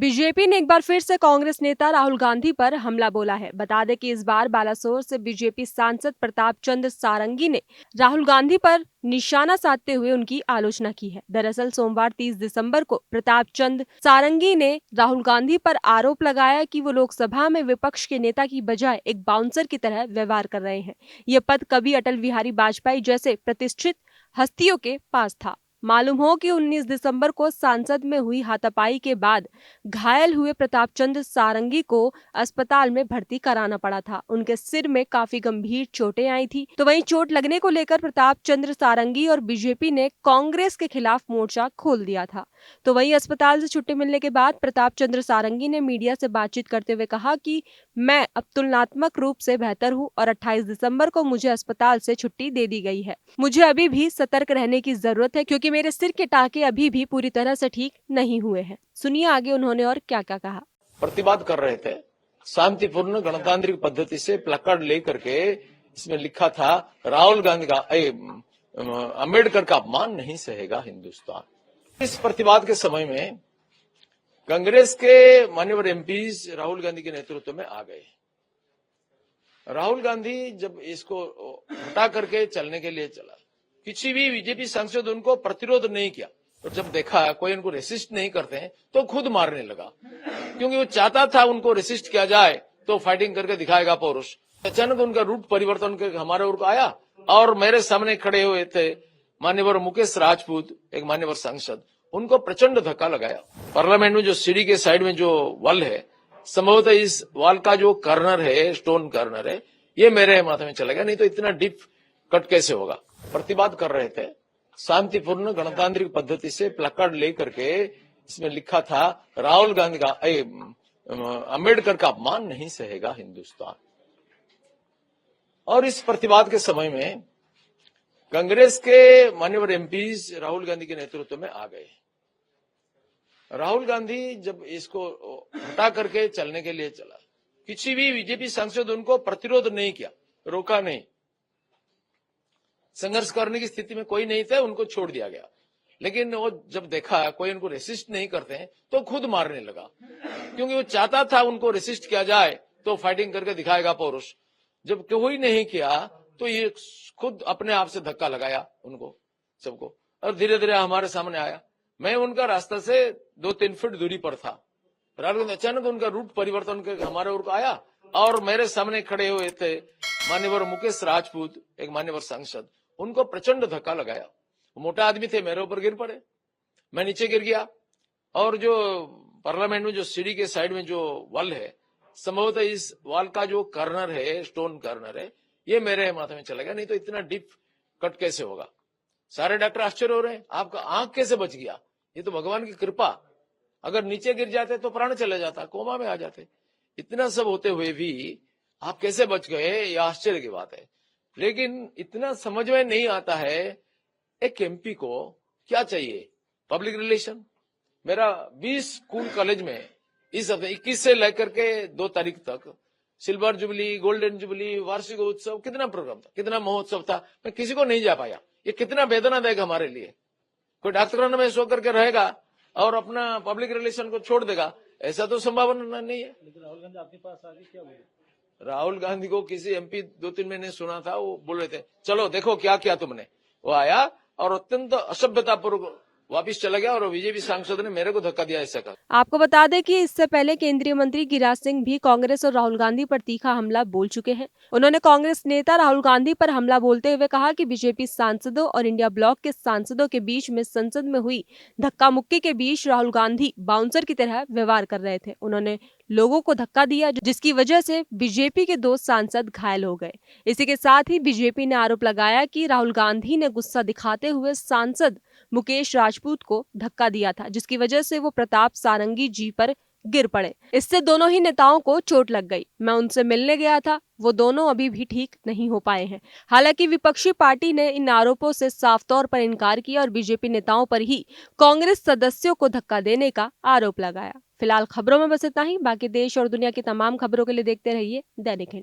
BJP ने एक बार फिर से कांग्रेस नेता राहुल गांधी पर हमला बोला है। बता दें कि इस बार बालासोर से बीजेपी सांसद प्रताप चंद्र सारंगी ने राहुल गांधी पर निशाना साधते हुए उनकी आलोचना की है। दरअसल सोमवार 30 दिसंबर को प्रताप चंद्र सारंगी ने राहुल गांधी पर आरोप लगाया कि वो लोकसभा में विपक्ष के नेता की बजाय एक बाउंसर की तरह व्यवहार कर रहे हैं। ये पद कभी अटल बिहारी वाजपेयी जैसे प्रतिष्ठित हस्तियों के पास था। मालूम हो कि 19 दिसंबर को सांसद में हुई हाथापाई के बाद घायल हुए प्रताप चंद्र सारंगी को अस्पताल में भर्ती कराना पड़ा था। उनके सिर में काफी गंभीर चोटें आई थी। तो वहीं चोट लगने को लेकर प्रताप चंद्र सारंगी और बीजेपी ने कांग्रेस के खिलाफ मोर्चा खोल दिया था। तो वहीं अस्पताल से छुट्टी मिलने के बाद प्रताप चंद्र सारंगी ने मीडिया से बातचीत करते हुए कहा कि मैं अब तुलनात्मक रूप से बेहतर हूं और 28 दिसंबर को मुझे अस्पताल से छुट्टी दे दी गई है। मुझे अभी भी सतर्क रहने की जरूरत है क्योंकि मेरे सिर के टाके अभी भी पूरी तरह से ठीक नहीं हुए हैं। सुनिए आगे उन्होंने और क्या क्या कहा। प्रतिवाद कर रहे थे, शांतिपूर्ण गणतांत्रिक पद्धति से प्लकार्ड लेकर के इसमें लिखा था राहुल गांधी का अम्बेडकर का अपमान नहीं सहेगा हिंदुस्तान। इस प्रतिवाद के समय में कांग्रेस के मान्यवर एमपीज राहुल गांधी के नेतृत्व में आ गए। राहुल गांधी जब इसको हटा करके चलने के लिए चला, किसी भी बीजेपी सांसद उनको प्रतिरोध नहीं किया। और जब देखा कोई उनको रेसिस्ट नहीं करते हैं तो खुद मारने लगा, क्योंकि वो चाहता था उनको रेसिस्ट किया जाए तो फाइटिंग करके दिखाएगा पौरुष। अचानक उनका रूट परिवर्तन करके हमारे ओर आया और मेरे सामने खड़े हुए थे मान्यवर मुकेश राजपूत, एक मान्यवर सांसद। उनको प्रचंड धक्का लगाया। पार्लियामेंट में जो सीढ़ी के साइड में जो वॉल है, संभवतः इस वॉल का जो कर्नर है, स्टोन कर्नर है, ये मेरे माथे में चला गया, नहीं तो इतना डीप कट कैसे होगा। प्रतिवाद कर रहे थे, शांतिपूर्ण गणतांत्रिक पद्धति से प्लकार्ड लेकर के इसमें लिखा था राहुल गांधी का अम्बेडकर का अपमान नहीं सहेगा हिंदुस्तान। और इस प्रतिवाद के समय में कांग्रेस के मान्यवर एमपीज राहुल गांधी के नेतृत्व में आ गए। राहुल गांधी जब इसको हटा करके चलने के लिए चला, किसी भी बीजेपी सांसद उनको प्रतिरोध नहीं किया, रोका नहीं। संघर्ष करने की स्थिति में कोई नहीं था, उनको छोड़ दिया गया। लेकिन वो जब देखा कोई उनको रेसिस्ट नहीं करते हैं तो खुद मारने लगा, क्योंकि वो चाहता था उनको रेसिस्ट किया जाए तो फाइटिंग करके दिखाएगा पौरुष। जब कोई नहीं किया तो ये खुद अपने आप से धक्का लगाया उनको सबको, और धीरे धीरे हमारे सामने आया। मैं उनका रास्ता से 2-3 फीट दूरी पर था। अचानक उनका रूट परिवर्तन करके हमारे ओर आया और मेरे सामने खड़े हुए थे मान्यवर मुकेश राजपूत, एक मान्यवर सांसद। उनको प्रचंड धक्का लगाया। मोटा आदमी थे, मेरे ऊपर गिर पड़े, मैं नीचे गिर गया। और जो पार्लियामेंट में जो सीढ़ी के साइड में जो वॉल है, संभवतः इस वॉल का जो कर्नर है, स्टोन कर्नर है, ये मेरे माथे में चला गया, नहीं तो इतना डीप कट कैसे होगा। सारे डॉक्टर आश्चर्य हो रहे हैं, आपका आंख कैसे बच गया। ये तो भगवान की कृपा। अगर नीचे गिर जाते तो प्राण चले जाता, कोमा में आ जाते। इतना सब होते हुए भी आप कैसे बच गए, ये आश्चर्य की बात है। लेकिन इतना समझ में नहीं आता है एक एमपी को क्या चाहिए। पब्लिक रिलेशन, मेरा 20 स्कूल कॉलेज में इस हफ्ते 21 से लेकर के 2 तारीख तक सिल्वर जुबली, गोल्डन जुबली, वार्षिक उत्सव, कितना प्रोग्राम था, कितना महोत्सव था, मैं किसी को नहीं जा पाया। ये कितना वेदनादायक हमारे लिए। कोई डॉक्टर में सो करके रहेगा और अपना पब्लिक रिलेशन को छोड़ देगा, ऐसा तो संभावना नहीं है। लेकिन राहुल गांधी आपके पास आगे क्या बोले? राहुल गांधी को किसी एमपी 2-3 महीने सुना था, वो बोल रहे थे चलो देखो क्या किया तुमने। वो आया और अत्यंत असभ्यतापूर्वक वापिस चला गया और बीजेपी सांसद ने मेरे को धक्का दिया, ऐसा कहा। आपको बता दें कि इससे पहले केंद्रीय मंत्री गिरिराज सिंह भी कांग्रेस और राहुल गांधी पर तीखा हमला बोल चुके हैं। उन्होंने कांग्रेस नेता राहुल गांधी पर हमला बोलते हुए कहा कि बीजेपी सांसदों और इंडिया ब्लॉक के सांसदों के बीच में संसद में हुई धक्का मुक्की के बीच राहुल गांधी बाउंसर की तरह व्यवहार कर रहे थे। उन्होंने लोगों को धक्का दिया, जिसकी वजह से बीजेपी के 2 सांसद घायल हो गए। इसी के साथ ही बीजेपी ने आरोप लगाया कि राहुल गांधी ने गुस्सा दिखाते हुए सांसद मुकेश राजपूत को धक्का दिया था, जिसकी वजह से वो प्रताप सारंगी जी पर गिर पड़े। इससे दोनों ही नेताओं को चोट लग गई। मैं उनसे मिलने गया था, वो दोनों अभी भी ठीक नहीं हो पाए हैं। हालांकि विपक्षी पार्टी ने इन आरोपों से साफ तौर पर इनकार किया और बीजेपी नेताओं पर ही कांग्रेस सदस्यों को धक्का देने का आरोप लगाया। फिलहाल खबरों में बस इतना ही। बाकी देश और दुनिया की तमाम खबरों के लिए देखते रहिए दैनिक हिंद।